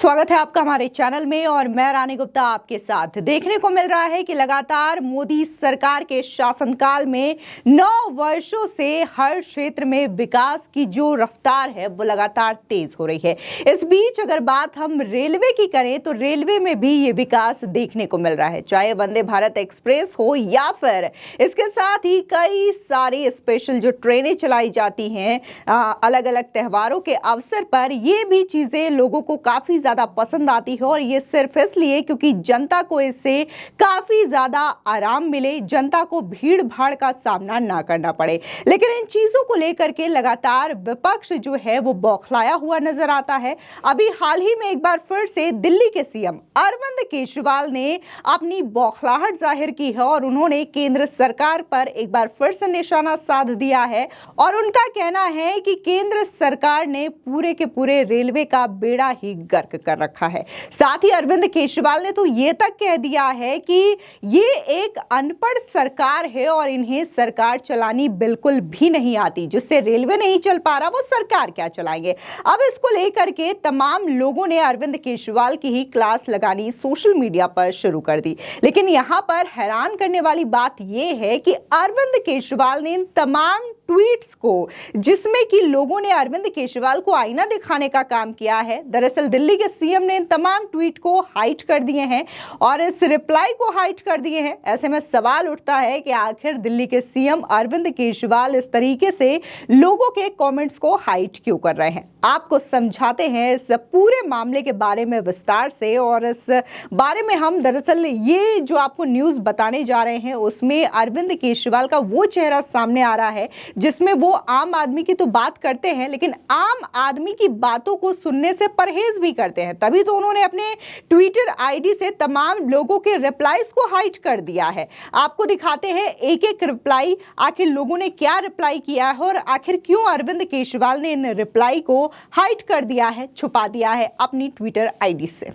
स्वागत है आपका हमारे चैनल में और मैं रानी गुप्ता आपके साथ। देखने को मिल रहा है कि लगातार मोदी सरकार के शासनकाल में 9 वर्षों से हर क्षेत्र में विकास की जो रफ्तार है वो लगातार तेज हो रही है। इस बीच अगर बात हम रेलवे की करें तो रेलवे में भी ये विकास देखने को मिल रहा है, चाहे वंदे भारत एक्सप्रेस हो या फिर इसके साथ ही कई सारी स्पेशल जो ट्रेनें चलाई जाती हैं अलग अलग त्योहारों के अवसर पर, ये भी चीजें लोगों को काफी ज्यादा पसंद आती है और ये सिर्फ इसलिए क्योंकि जनता को इससे काफी ज्यादा आराम मिले, जनता को भीड़ भाड़ का सामना ना करना पड़े। लेकिन इन चीजों को लेकर के लगातार विपक्ष जो है वो बौखलाया हुआ नजर आता है। अभी हाल ही में एक बार फिर से दिल्ली के सीएम अरविंद केजरीवाल ने अपनी बौखलाहट जाहिर की है और उन्होंने केंद्र सरकार पर एक बार फिर से निशाना साध दिया है और उनका कहना है कि केंद्र सरकार ने पूरे के पूरे रेलवे का बेड़ा ही गर्क कर रखा है। साथ ही अरविंद केजरीवाल ने तो ये तक कह दिया है कि ये एक अनपढ़ सरकार है और इन्हें सरकार चलानी बिल्कुल भी नहीं आती। जिससे रेलवे नहीं चल पा रहा वो सरकार क्या चलाएंगे। अब इसको लेकर के तमाम लोगों ने अरविंद केजरीवाल की ही क्लास लगानी सोशल मीडिया पर शुरू कर दी। लेकिन यहां पर हैरान करने वाली बात यह है कि अरविंद केजरीवाल ने इन तमाम ट्वीट्स को, जिसमें कि लोगों ने अरविंद केजरीवाल को आईना दिखाने का काम किया है, दरअसल दिल्ली के सीएम ने इन तमाम ट्वीट को हाइड कर दिए हैं और इस रिप्लाई को हाइड कर दिए हैं। ऐसे में सवाल उठता है कि आखिर दिल्ली के सीएम अरविंद केजरीवाल इस तरीके से लोगों के कमेंट्स को हाइड क्यों कर रहे हैं। आपको समझाते हैं इस पूरे मामले के बारे में विस्तार से और इस बारे में हम दरअसल ये जो आपको न्यूज बताने जा रहे हैं उसमें अरविंद केजरीवाल का वो चेहरा सामने आ रहा है जिसमें वो आम आदमी की तो बात करते हैं लेकिन आम आदमी की बातों को सुनने से परहेज भी करते हैं। तभी तो उन्होंने अपने ट्विटर आईडी से तमाम लोगों के रिप्लाईज को हाइड कर दिया है। आपको दिखाते हैं एक एक रिप्लाई, आखिर लोगों ने क्या रिप्लाई किया है और आखिर क्यों अरविंद केजरीवाल ने इन रिप्लाई को हाइड कर दिया है, छुपा दिया है अपनी ट्विटर आईडी से।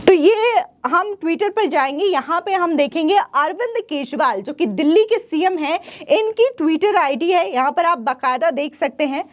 तो ये हम ट्विटर पर जाएंगे, यहाँ पे हम देखेंगे अरविंद केजरीवाल जो कि दिल्ली के सीएम हैं, इनकी ट्विटर आईडी है। यहाँ पर आप बाकायदा देख सकते हैं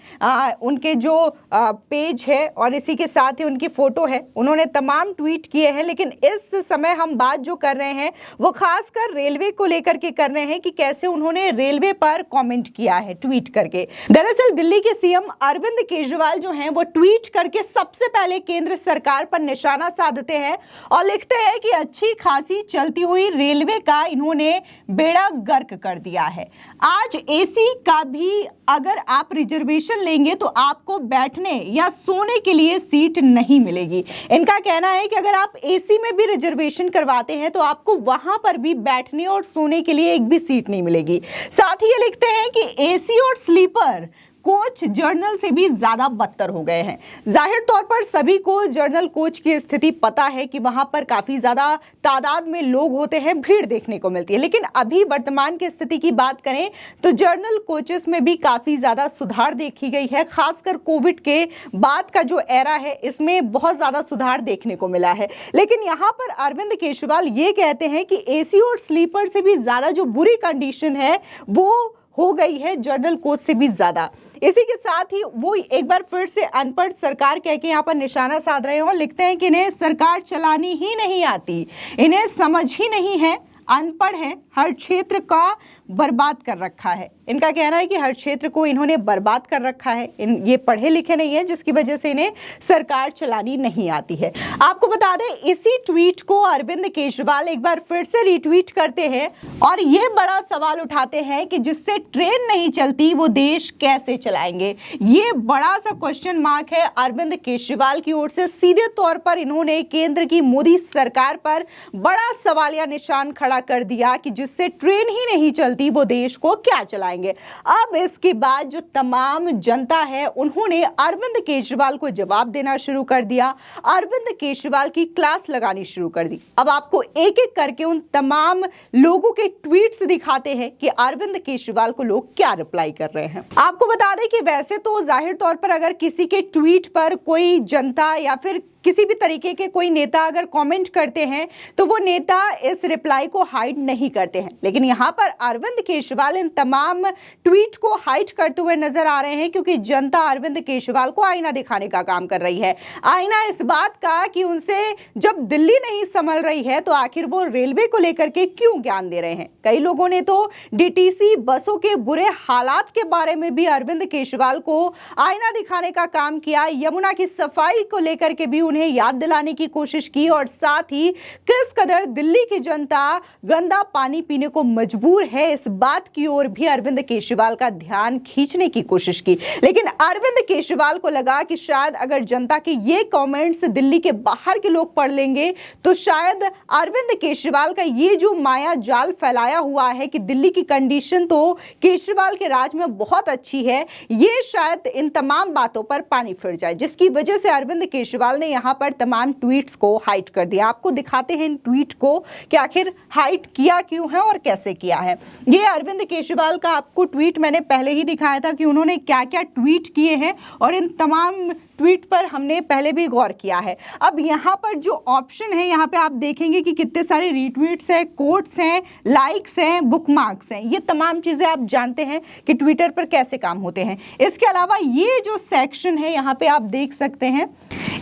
उनके जो पेज है और इसी के साथ ही उनकी फोटो है। उन्होंने तमाम ट्वीट किए हैं लेकिन इस समय हम बात जो कर रहे हैं वो खासकर रेलवे को लेकर के कर रहे हैं कि कैसे उन्होंने रेलवे पर कॉमेंट किया है ट्वीट करके। दरअसल दिल्ली के सीएम अरविंद केजरीवाल जो हैं वो ट्वीट करके सबसे पहले केंद्र सरकार पर निशाना साधते हैं और लिखते हैं कि अच्छी खासी चलती हुई रेलवे का इन्होंने बेड़ा गर्क कर दिया है। आज एसी का भी अगर आप रिजर्वेशन लेंगे तो आपको बैठने या सोने के लिए सीट नहीं मिलेगी। इनका कहना है कि अगर आप एसी में भी रिजर्वेशन करवाते हैं तो आपको वहां पर भी बैठने और सोने के लिए एक भी सीट नहीं मिलेगी। साथ ही ये लिखते हैं कि एसी और स्लीपर कोच जर्नल से भी ज्यादा बदतर हो गए हैं। जाहिर तौर पर सभी को जर्नल कोच की स्थिति पता है कि वहां पर काफी ज्यादा तादाद में लोग होते हैं, भीड़ देखने को मिलती है। लेकिन अभी वर्तमान की स्थिति की बात करें तो जर्नल कोचेस में भी काफी ज्यादा सुधार देखी गई है। खासकर कोविड के बाद का जो एरा है इसमें बहुत ज्यादा सुधार देखने को मिला है। लेकिन यहाँ पर अरविंद केजरीवाल ये कहते हैं कि एसी और स्लीपर से भी ज्यादा जो बुरी कंडीशन है वो हो गई है जर्नल कोच से भी ज्यादा। इसी के साथ ही वो एक बार फिर से अनपढ़ सरकार कह के यहाँ पर निशाना साध रहे हैं और लिखते हैं कि इन्हें सरकार चलानी ही नहीं आती, इन्हें समझ ही नहीं है, अनपढ़ है, हर क्षेत्र का बर्बाद कर रखा है। इनका कहना है कि हर क्षेत्र को इन्होंने बर्बाद कर रखा है, ये पढ़े लिखे नहीं है जिसकी वजह से इन्हें सरकार चलानी नहीं आती है। आपको बता दें इसी ट्वीट को अरविंद केजरीवाल एक बार फिर से रीट्वीट करते हैं और ये बड़ा सवाल उठाते हैं कि जिससे ट्रेन नहीं चलती वो देश कैसे चलाएंगे। ये बड़ा सा क्वेश्चन मार्क है अरविंद केजरीवाल की ओर से। सीधे तौर पर इन्होंने केंद्र की मोदी सरकार पर बड़ा सवालिया निशान खड़ा कर दिया कि जिससे ट्रेन ही नहीं चलती वो देश को क्या चलाएंगे। अब इसके बाद जो तमाम जनता है उन्होंने अरविंद केजरीवाल को जवाब देना शुरू कर दिया, अरविंद केजरीवाल की क्लास लगानी शुरू कर दी। अब आपको एक एक करके उन तमाम लोगों के ट्वीट्स दिखाते हैं कि अरविंद केजरीवाल को लोग क्या रिप्लाई कर रहे हैं। आपको बता दें कि वैसे तो जाहिर तौर पर अगर किसी के ट्वीट पर कोई जनता या फिर किसी भी तरीके के कोई नेता अगर कमेंट करते हैं तो वो नेता इस रिप्लाई को हाइड नहीं करते हैं, लेकिन यहाँ पर अरविंद केजरीवाल इन तमाम ट्वीट को हाइड करते हुए नजर आ रहे हैं, क्योंकि जनता अरविंद केजरीवाल को आईना दिखाने का काम कर रही है। आईना इस बात का कि उनसे जब दिल्ली नहीं संभल रही है तो आखिर वो रेलवे को लेकर के क्यों ज्ञान दे रहे हैं। कई लोगों ने तो डीटीसी बसों के बुरे हालात के बारे में भी अरविंद केजरीवाल को आईना दिखाने का काम किया। यमुना की सफाई को लेकर के भी उन्हें याद दिलाने की कोशिश की और साथ ही किस कदर दिल्ली की जनता गंदा पानी पीने को मजबूर है, इस बात की ओर भी अरविंद केजरीवाल का ध्यान खींचने की कोशिश की। लेकिन अरविंद केजरीवाल को लगा कि शायद अगर जनता के ये कमेंट्स दिल्ली के बाहर के लोग पढ़ लेंगे तो शायद अरविंद केजरीवाल का ये जो माया जाल फैलाया हुआ है कि दिल्ली की कंडीशन तो केजरीवाल के राज में बहुत अच्छी है, ये शायद इन तमाम बातों पर पानी फिर जाए, जिसकी वजह से अरविंद केजरीवाल ने यहां पर तमाम ट्वीट्स को हाइड कर दिया। आपको दिखाते हैं इन ट्वीट को कि आखिर हाइड किया क्यों है और कैसे किया है। ये अरविंद केजरीवाल का आपको ट्वीट मैंने पहले ही दिखाया था कि उन्होंने क्या क्या ट्वीट किए हैं और इन तमाम ट्वीट पर हमने पहले भी गौर किया है। अब यहाँ पर जो ऑप्शन है, यहाँ पे आप देखेंगे कि कितने सारे रीट्वीट्स हैं, कोट्स हैं, लाइक्स हैं, बुकमार्क्स हैं। ये तमाम चीज़ें आप जानते हैं कि ट्विटर पर कैसे काम होते हैं। इसके अलावा ये जो सेक्शन है यहाँ पे आप देख सकते हैं,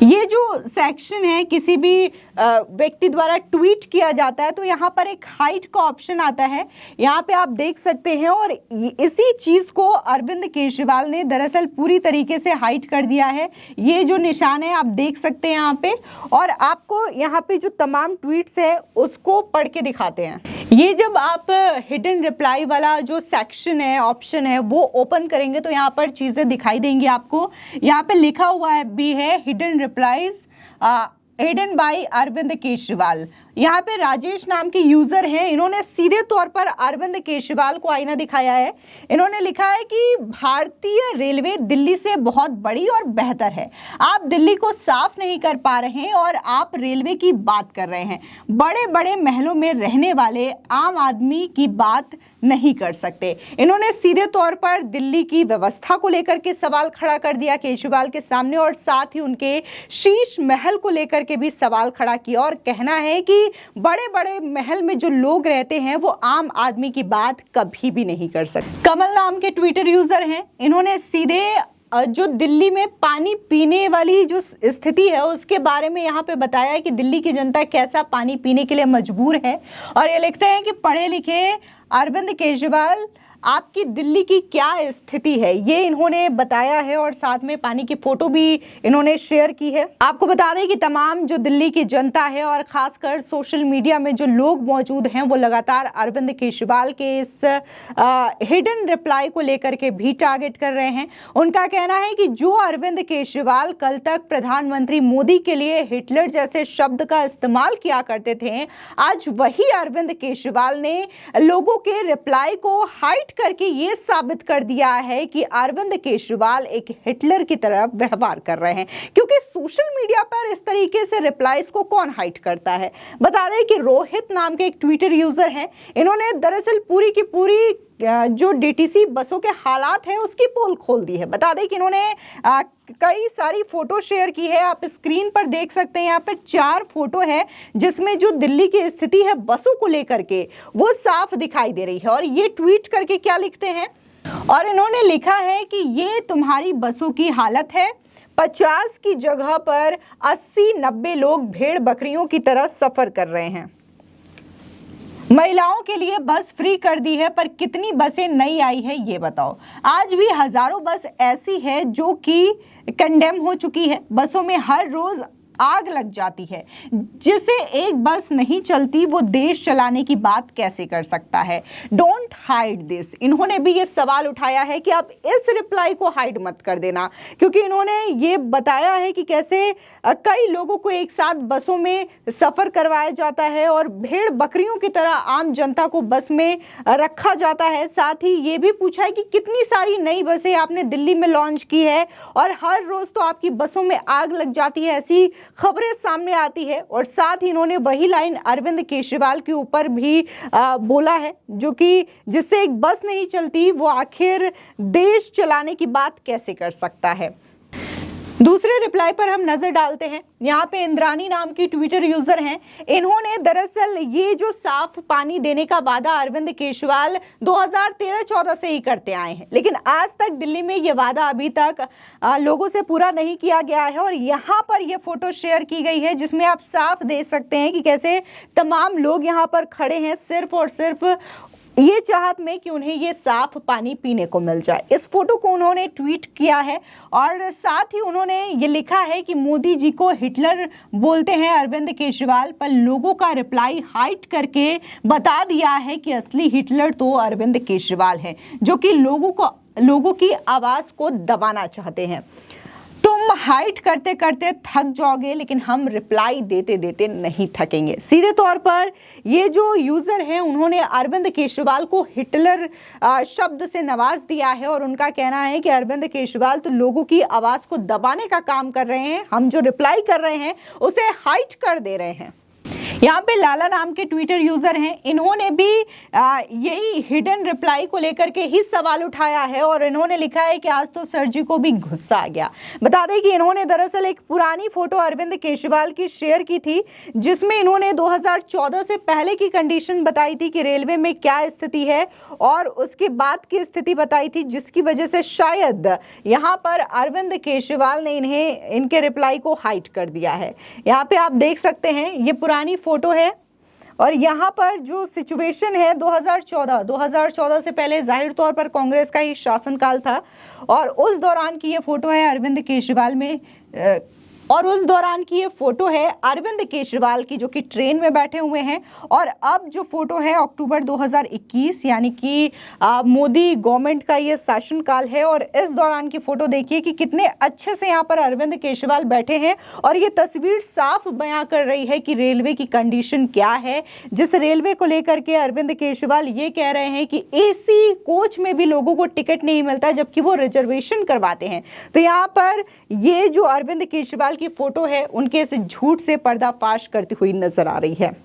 ये जो सेक्शन है किसी भी व्यक्ति द्वारा ट्वीट किया जाता है तो यहाँ पर एक हाइड का ऑप्शन आता है, यहाँ पे आप देख सकते हैं। और इसी चीज़ को अरविंद केजरीवाल ने दरअसल पूरी तरीके से हाइड कर दिया है। ये जो निशान है आप देख सकते हैं यहाँ पे, और आपको यहाँ पे जो तमाम ट्वीट्स है उसको पढ़ के दिखाते हैं। ये जब आप हिडन रिप्लाई वाला जो सेक्शन है, ऑप्शन है, वो ओपन करेंगे तो यहाँ पर चीज़ें दिखाई देंगी आपको। यहाँ पे लिखा हुआ है भी है hidden replies hidden by Arvind Kejriwal. यहाँ पे राजेश नाम के यूजर हैं, इन्होंने सीधे तौर पर अरविंद केजरीवाल को आईना दिखाया है। इन्होंने लिखा है कि भारतीय रेलवे दिल्ली से बहुत बड़ी और बेहतर है, आप दिल्ली को साफ नहीं कर पा रहे हैं और आप रेलवे की बात कर रहे हैं। बड़े बड़े महलों में रहने वाले आम आदमी की बात नहीं कर सकते। इन्होंने सीधे तौर पर दिल्ली की व्यवस्था को लेकर के सवाल खड़ा कर दिया केजरीवाल के सामने, और साथ ही उनके शीश महल को लेकर के भी सवाल खड़ा किया और कहना है कि बड़े बड़े महल में जो लोग रहते हैं वो आम आदमी की बात कभी भी नहीं कर सकते। कमल नाम के ट्विटर यूजर हैं, इन्होंने सीधे जो दिल्ली में पानी पीने वाली जो स्थिति है उसके बारे में यहाँ पे बताया है कि दिल्ली की जनता कैसा पानी पीने के लिए मजबूर है। और ये लिखते हैं कि पढ़े लिखे अरविंद केजरीवाल आपकी दिल्ली की क्या स्थिति है, ये इन्होंने बताया है और साथ में पानी की फोटो भी इन्होंने शेयर की है। आपको बता दें कि तमाम जो दिल्ली की जनता है और खासकर सोशल मीडिया में जो लोग मौजूद हैं वो लगातार अरविंद केजरीवाल के इस हिडन रिप्लाई को लेकर के भी टारगेट कर रहे हैं। उनका कहना है कि जो अरविंद केजरीवाल कल तक प्रधानमंत्री मोदी के लिए हिटलर जैसे शब्द का इस्तेमाल किया करते थे, आज वही अरविंद केजरीवाल ने लोगों के रिप्लाई को हाइड करके ये साबित कर दिया है कि अरविंद केजरीवाल एक हिटलर की तरह व्यवहार कर रहे हैं। क्योंकि सोशल मीडिया पर इस तरीके से रिप्लाईज को कौन हाइड करता है। बता दें कि रोहित नाम के एक ट्विटर यूजर हैं, इन्होंने दरअसल पूरी की पूरी जो डीटीसी बसों के हालात है उसकी पोल खोल दी है। बता दें कि इन्होंने कई सारी फोटो शेयर की है, आप स्क्रीन पर देख सकते हैं। यहाँ पे 4 फोटो है जिसमें जो दिल्ली की स्थिति है बसों को लेकर के वो साफ दिखाई दे रही है। और ये ट्वीट करके क्या लिखते हैं, और इन्होंने लिखा है कि ये तुम्हारी बसों की हालत है, 50 की जगह पर 80-90 लोग भेड़ बकरियों की तरह सफर कर रहे हैं। महिलाओं के लिए बस फ्री कर दी है, पर कितनी बसें नई आई है ये बताओ। आज भी हजारों बस ऐसी है जो कि कंडेम हो चुकी है। बसों में हर रोज आग लग जाती है, जिसे एक बस नहीं चलती वो देश चलाने की बात कैसे कर सकता है। Don't hide this. इन्होंने भी ये सवाल उठाया है कि आप इस रिप्लाई को हाइड मत कर देना, क्योंकि इन्होंने ये बताया है कि कैसे कई लोगों को एक साथ बसों में सफर करवाया जाता है और भेड़ बकरियों की तरह आम जनता को बस में रखा जाता है। साथ ही ये भी पूछा है कि कितनी सारी नई बसें आपने दिल्ली में लॉन्च की है और हर रोज तो आपकी बसों में आग लग जाती है, ऐसी खबरें सामने आती है। और साथ ही इन्होंने वही लाइन अरविंद केजरीवाल के ऊपर भी बोला है, जो कि जिससे एक बस नहीं चलती वो आखिर देश चलाने की बात कैसे कर सकता है। दूसरे रिप्लाई पर हम नजर डालते हैं। यहाँ पे इंद्रानी नाम की ट्विटर यूजर हैं, इन्होंने दरअसल ये जो साफ पानी देने का वादा अरविंद केजरीवाल 2013-14 से ही करते आए हैं, लेकिन आज तक दिल्ली में ये वादा अभी तक लोगों से पूरा नहीं किया गया है। और यहाँ पर ये फोटो शेयर की गई है जिसमें आप साफ देख सकते हैं कि कैसे तमाम लोग यहाँ पर खड़े हैं सिर्फ और सिर्फ ये चाहत में कि उन्हें ये साफ पानी पीने को मिल जाए। इस फोटो को उन्होंने ट्वीट किया है और साथ ही उन्होंने ये लिखा है कि मोदी जी को हिटलर बोलते हैं अरविंद केजरीवाल, पर लोगों का रिप्लाई हाइड करके बता दिया है कि असली हिटलर तो अरविंद केजरीवाल है, जो कि लोगों की आवाज को दबाना चाहते हैं। तुम हाइड करते करते थक जाओगे, लेकिन हम रिप्लाई देते देते नहीं थकेंगे। सीधे तौर पर ये जो यूजर हैं उन्होंने अरविंद केजरीवाल को हिटलर शब्द से नवाज दिया है और उनका कहना है कि अरविंद केजरीवाल तो लोगों की आवाज को दबाने का काम कर रहे हैं, हम जो रिप्लाई कर रहे हैं उसे हाइड कर दे रहे हैं। यहाँ पे लाला नाम के ट्विटर यूजर हैं, इन्होंने भी यही हिडन रिप्लाई को लेकर के ही सवाल उठाया है और इन्होंने लिखा है कि आज तो सर जी को भी गुस्सा आ गया। बता दें कि इन्होंने दरअसल एक पुरानी फोटो अरविंद केजरीवाल की शेयर की थी जिसमें इन्होंने 2014 से पहले की कंडीशन बताई थी कि रेलवे में क्या स्थिति है और उसके बाद की स्थिति बताई थी, जिसकी वजह से शायद यहाँ पर अरविंद केजरीवाल ने इनके रिप्लाई को हाइड कर दिया है। यहाँ पे आप देख सकते हैं ये पुरानी फोटो है और यहाँ पर जो सिचुएशन है 2014 से पहले जाहिर तौर पर कांग्रेस का ही शासनकाल था और उस दौरान की ये फोटो है अरविंद केजरीवाल में और उस दौरान की ये फोटो है अरविंद केजरीवाल की जो कि ट्रेन में बैठे हुए हैं। और अब जो फोटो है अक्टूबर 2021 यानी कि मोदी गवर्नमेंट का ये शासनकाल है और इस दौरान की फोटो देखिए कि कितने अच्छे से यहाँ पर अरविंद केजरीवाल बैठे हैं और ये तस्वीर साफ बयां कर रही है कि रेलवे की कंडीशन क्या है, जिस रेलवे को लेकर के अरविंद केजरीवाल ये कह रहे हैं कि एसी कोच में भी लोगों को टिकट नहीं मिलता जबकि वो रिजर्वेशन करवाते हैं। तो यहाँ पर ये जो अरविंद केजरीवाल की फोटो है उनके इस झूठ से पर्दाफाश करती हुई नजर आ रही है।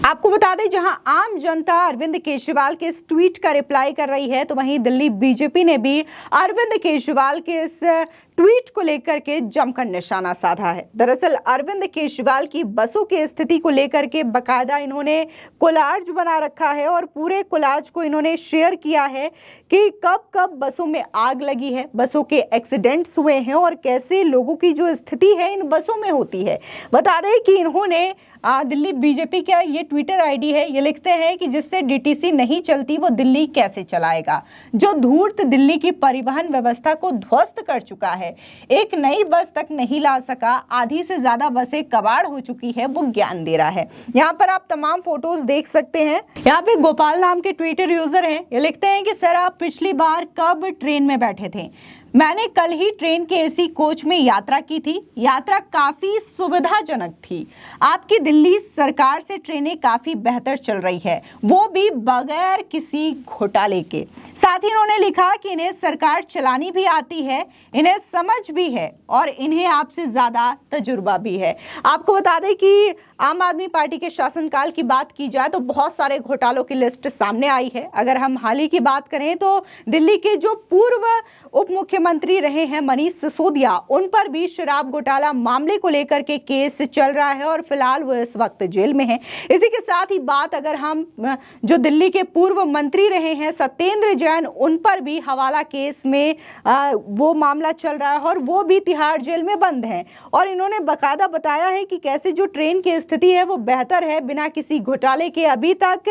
आपको बता दें जहां आम जनता अरविंद केजरीवाल के इस ट्वीट का रिप्लाई कर रही है तो वहीं दिल्ली बीजेपी ने भी अरविंद केजरीवाल के इस ट्वीट को लेकर के जमकर निशाना साधा है। दरअसल अरविंद केजरीवाल की बसों की स्थिति को लेकर के बकायदा इन्होंने कोलाज बना रखा है और पूरे कोलाज को इन्होंने शेयर किया है कि कब कब बसों में आग लगी है, बसों के एक्सीडेंट्स हुए हैं और कैसे लोगों की जो स्थिति है इन बसों में होती है। बता दें कि इन्होंने दिल्ली बीजेपी का ये ट्विटर आईडी है, ये लिखते हैं कि जिससे डीटीसी नहीं चलती वो दिल्ली कैसे चलाएगा, जो धूर्त दिल्ली की परिवहन व्यवस्था को ध्वस्त कर चुका है, एक नई बस तक नहीं ला सका, आधी से ज्यादा बसें कबाड़ हो चुकी है, वो ज्ञान दे रहा है। यहाँ पर आप तमाम फोटोज देख सकते हैं। यहाँ पे गोपाल नाम के ट्विटर यूजर हैं, ये लिखते हैं कि सर आप पिछली बार कब ट्रेन में बैठे थे? मैंने कल ही ट्रेन के एसी कोच में यात्रा की थी, यात्रा काफी सुविधाजनक थी। आपकी दिल्ली सरकार से ट्रेनें काफी बेहतर चल रही है, वो भी बगैर किसी घोटाले के। साथ ही उन्होंने लिखा कि इन्हें सरकार चलानी भी आती है, इन्हें समझ भी है और इन्हें आपसे ज्यादा तजुर्बा भी है। आपको बता दें कि आम आदमी पार्टी के शासनकाल की बात की जाए तो बहुत सारे घोटालों की लिस्ट सामने आई है। अगर हम हाल ही की बात करें तो दिल्ली के जो पूर्व उप मुख्यमंत्री रहे हैं मनीष सिसोदिया, उन पर भी शराब घोटाला मामले को लेकर के केस चल रहा है और फिलहाल वो इस वक्त जेल में है। इसी के साथ ही बात अगर हम जो दिल्ली के पूर्व मंत्री रहे हैं सत्येंद्र जैन, उन पर भी हवाला केस में वो मामला चल रहा है और वो भी तिहाड़ जेल में बंद हैं। और इन्होंने बकायदा बताया है कि कैसे जो ट्रेन की स्थिति है वो बेहतर है बिना किसी घोटाले के। अभी तक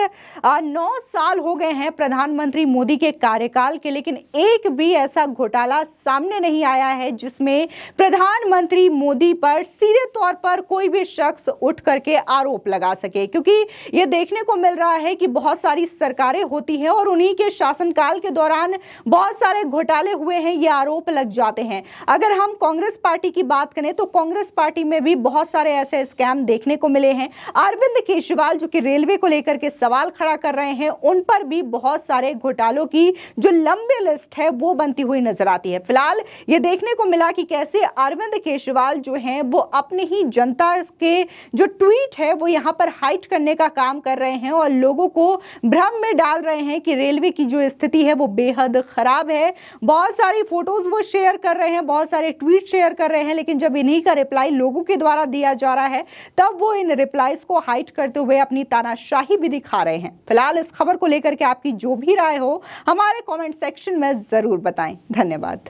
9 साल हो गए हैं प्रधानमंत्री मोदी के कार्यकाल के, लेकिन एक भी ऐसा घोटाला सामने नहीं आया है जिसमें प्रधानमंत्री मोदी पर सीधे तौर पर कोई भी शख्स उठ करके आरोप लगा सके। क्योंकि ये देखने को मिल रहा है कि बहुत सारी सरकारें होती हैं और उन्हीं के शासनकाल के दौरान बहुत सारे घोटाले हुए हैं, ये आरोप लग जाते हैं। अगर हम कांग्रेस पार्टी की बात करें तो कांग्रेस पार्टी में भी बहुत सारे ऐसे स्कैम देखने को मिले हैं। अरविंद केजरीवाल जो कि रेलवे को लेकर के सवाल खड़ा कर रहे हैं, उन पर भी बहुत सारे घोटालों की जो लंबी लिस्ट है वो बनती हुई नजर आती है। फिलहाल ये देखने को मिला कि कैसे अरविंद केजरीवाल जो हैं वो अपनी ही जनता के जो ट्वीट है वो यहाँ पर हाइड करने का काम कर रहे हैं और लोगों को भ्रम में डाल रहे हैं कि रेलवे की जो स्थिति स्थिति है वो बेहद खराब है। बहुत सारी फोटोज वो शेयर कर रहे हैं, बहुत सारे ट्वीट शेयर कर रहे हैं, लेकिन जब इन्हीं का रिप्लाई लोगों के द्वारा दिया जा रहा है तब वो इन रिप्लाईज को हाइड करते हुए अपनी तानाशाही भी दिखा रहे हैं। फिलहाल इस खबर को लेकर के आपकी जो भी राय हो हमारे कमेंट सेक्शन में जरूर बताएं। धन्यवाद।